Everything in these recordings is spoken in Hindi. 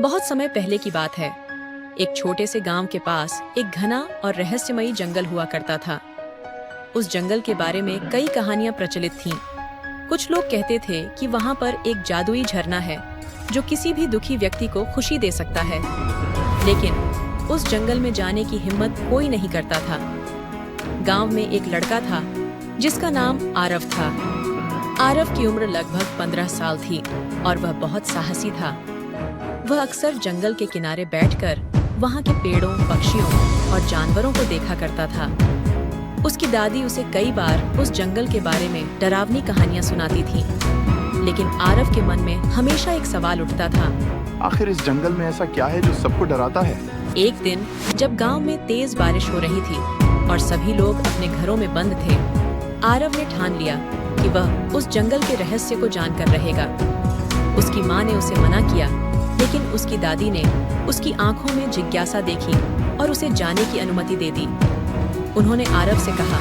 बहुत समय पहले की बात है। एक छोटे से गांव के पास एक घना और रहस्यमयी जंगल हुआ करता था। उस जंगल के बारे में कई कहानियां प्रचलित थीं। कुछ लोग कहते थे कि वहां पर एक जादुई झरना है जो किसी भी दुखी व्यक्ति को खुशी दे सकता है। लेकिन उस जंगल में जाने की हिम्मत कोई नहीं करता था। गांव में एक लड़का था जिसका नाम आरव था। आरव की उम्र लगभग 15 साल थी और वह बहुत साहसी था। वह अक्सर जंगल के किनारे बैठकर वहां के पेड़ों, पक्षियों और जानवरों को देखा करता था। उसकी दादी उसे कई बार उस जंगल के बारे में डरावनी कहानियां सुनाती थी। लेकिन आरव के मन में हमेशा एक सवाल उठता था। आखिर इस जंगल में ऐसा क्या है जो सबको डराता है? एक दिन जब गांव में तेज बारिश हो रही थी और सभी लोग अपने घरों में बंद थे, आरव ने ठान लिया कि वह उस जंगल के रहस्य को जानकर रहेगा। उसकी माँ ने उसे मना किया, लेकिन उसकी दादी ने उसकी आंखों में जिज्ञासा देखी और उसे जाने की अनुमति दे दी। उन्होंने आरव से कहा,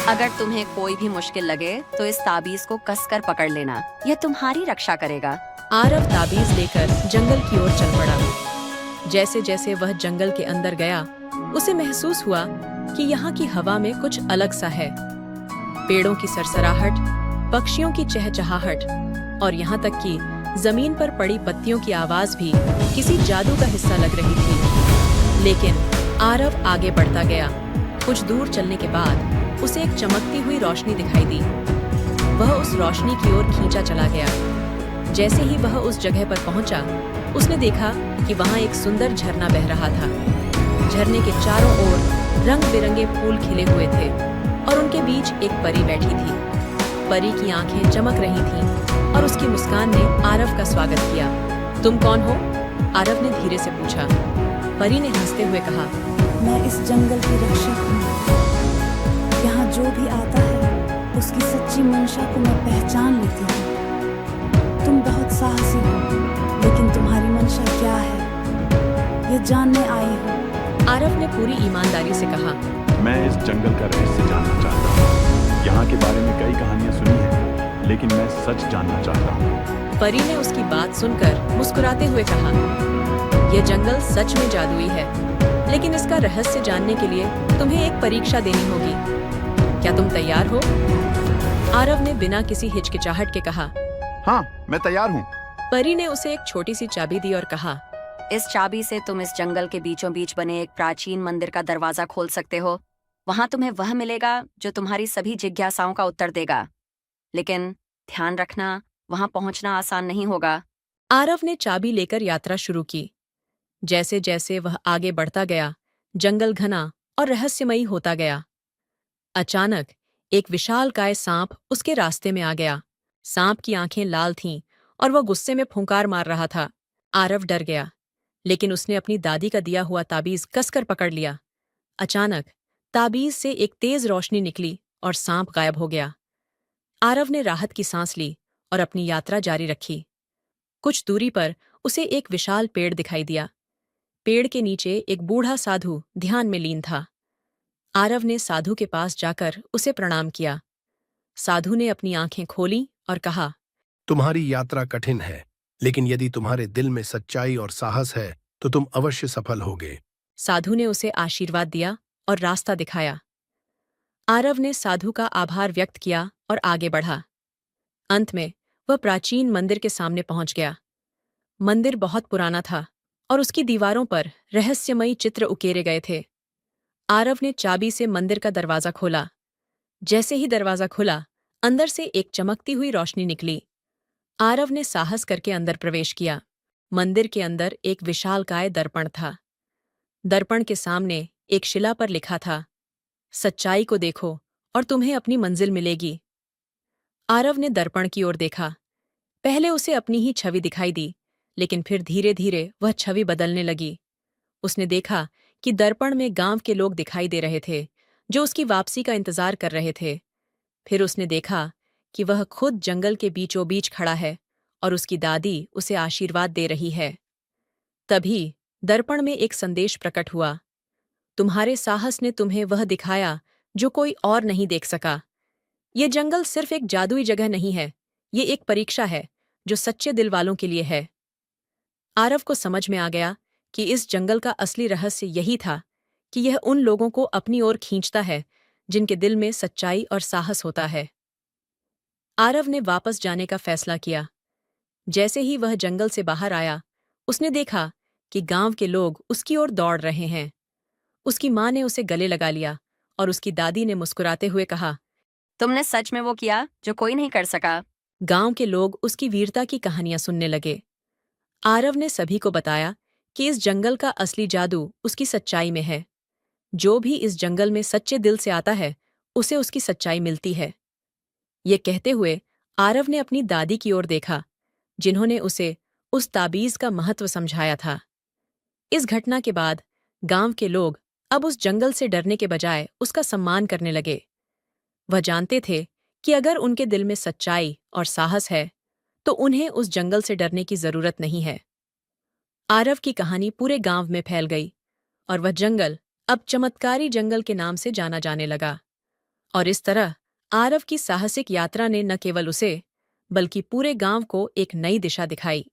अगर तुम्हें कोई भी मुश्किल लगे तो इस ताबीज को कसकर पकड़ लेना, यह तुम्हारी रक्षा करेगा। आरव ताबीज लेकर जंगल की ओर चल पड़ा। जैसे जैसे वह जंगल के अंदर गया, उसे महसूस हुआ कि यहाँ की हवा में कुछ अलग सा है। पेड़ों की सरसराहट, पक्षियों की चहचहाहट और यहाँ तक कि जमीन पर पड़ी पत्तियों की आवाज भी किसी जादू का हिस्सा लग रही थी। लेकिन आरव आगे बढ़ता गया। कुछ दूर चलने के बाद उसे एक चमकती हुई रोशनी दिखाई दी। वह उस रोशनी की ओर खींचा चला गया। जैसे ही वह उस जगह पर पहुंचा, उसने देखा कि वहां एक सुंदर झरना बह रहा था। झरने के चारों ओर रंग बिरंगे फूल खिले हुए थे और उनके बीच एक परी बैठी थी। परी की आंखें चमक रही थीं और उसकी मुस्कान ने आरव का स्वागत किया। तुम कौन हो? आरव ने धीरे से पूछा। परी ने हंसते हुए कहा, मैं इस जंगल की रक्षक हूँ। यहाँ जो भी आता है उसकी सच्ची मंशा को मैं पहचान लेती हूँ। तुम बहुत साहसी हो, लेकिन तुम्हारी मंशा क्या है ये जानने आई हूँ। आरव ने पूरी ईमानदारी से कहा, मैं इस जंगल का रहस्य जानना चाहता हूँ। यहाँ के बारे में कई कहानियाँ सुनी हैं, लेकिन मैं सच जानना चाहता हूँ। परी ने उसकी बात सुनकर मुस्कुराते हुए कहा, यह जंगल सच में जादुई है, लेकिन इसका रहस्य जानने के लिए तुम्हें एक परीक्षा देनी होगी। क्या तुम तैयार हो? आरव ने बिना किसी हिचकिचाहट के कहा, हाँ, मैं तैयार हूँ। परी ने उसे एक छोटी सी चाबी दी और कहा, इस चाबी से तुम इस जंगल के बीचों बीच बने एक प्राचीन मंदिर का दरवाजा खोल सकते हो। वहां तुम्हें वह मिलेगा जो तुम्हारी सभी जिज्ञासाओं का उत्तर देगा। लेकिन ध्यान रखना, वहां पहुंचना आसान नहीं होगा। आरव ने चाबी लेकर यात्रा शुरू की। जैसे जैसे वह आगे बढ़ता गया, जंगल घना और रहस्यमयी होता गया। अचानक एक विशालकाय सांप उसके रास्ते में आ गया। सांप की आंखें लाल थीं और वह गुस्से में फुंकार मार रहा था। आरव डर गया, लेकिन उसने अपनी दादी का दिया हुआ ताबीज कसकर पकड़ लिया। अचानक ताबीज से एक तेज रोशनी निकली और सांप गायब हो गया। आरव ने राहत की सांस ली और अपनी यात्रा जारी रखी। कुछ दूरी पर उसे एक विशाल पेड़ दिखाई दिया। पेड़ के नीचे एक बूढ़ा साधु ध्यान में लीन था। आरव ने साधु के पास जाकर उसे प्रणाम किया। साधु ने अपनी आंखें खोली और कहा, तुम्हारी यात्रा कठिन है, लेकिन यदि तुम्हारे दिल में सच्चाई और साहस है तो तुम अवश्य सफल होगे। साधु ने उसे आशीर्वाद दिया और रास्ता दिखाया। आरव ने साधु का आभार व्यक्त किया और आगे बढ़ा। अंत में वह प्राचीन मंदिर के सामने पहुंच गया। मंदिर बहुत पुराना था और उसकी दीवारों पर रहस्यमयी चित्र उकेरे गए थे। आरव ने चाबी से मंदिर का दरवाजा खोला। जैसे ही दरवाजा खुला, अंदर से एक चमकती हुई रोशनी निकली। आरव ने साहस करके अंदर प्रवेश किया। मंदिर के अंदर एक विशालकाय दर्पण था। दर्पण के सामने एक शिला पर लिखा था, सच्चाई को देखो और तुम्हें अपनी मंजिल मिलेगी। आरव ने दर्पण की ओर देखा। पहले उसे अपनी ही छवि दिखाई दी, लेकिन फिर धीरे धीरे वह छवि बदलने लगी। उसने देखा कि दर्पण में गांव के लोग दिखाई दे रहे थे जो उसकी वापसी का इंतजार कर रहे थे। फिर उसने देखा कि वह खुद जंगल के बीचों बीच खड़ा है और उसकी दादी उसे आशीर्वाद दे रही है। तभी दर्पण में एक संदेश प्रकट हुआ, तुम्हारे साहस ने तुम्हें वह दिखाया जो कोई और नहीं देख सका। ये जंगल सिर्फ एक जादुई जगह नहीं है, ये एक परीक्षा है जो सच्चे दिल वालों के लिए है। आरव को समझ में आ गया कि इस जंगल का असली रहस्य यही था कि यह उन लोगों को अपनी ओर खींचता है जिनके दिल में सच्चाई और साहस होता है। आरव ने वापस जाने का फैसला किया। जैसे ही वह जंगल से बाहर आया, उसने देखा कि गांव के लोग उसकी ओर दौड़ रहे हैं। उसकी माँ ने उसे गले लगा लिया और उसकी दादी ने मुस्कुराते हुए कहा, तुमने सच में वो किया जो कोई नहीं कर सका। गांव के लोग उसकी वीरता की कहानियां सुनने लगे। आरव ने सभी को बताया कि इस जंगल का असली जादू उसकी सच्चाई में है। जो भी इस जंगल में सच्चे दिल से आता है, उसे उसकी सच्चाई मिलती है। ये कहते हुए आरव ने अपनी दादी की ओर देखा, जिन्होंने उसे उस ताबीज का महत्व समझाया था। इस घटना के बाद गांव के लोग अब उस जंगल से डरने के बजाय उसका सम्मान करने लगे। वह जानते थे कि अगर उनके दिल में सच्चाई और साहस है, तो उन्हें उस जंगल से डरने की जरूरत नहीं है। आरव की कहानी पूरे गांव में फैल गई और वह जंगल अब चमत्कारी जंगल के नाम से जाना जाने लगा। और इस तरह आरव की साहसिक यात्रा ने न केवल उसे, बल्कि पूरे गांव को एक नई दिशा दिखाई।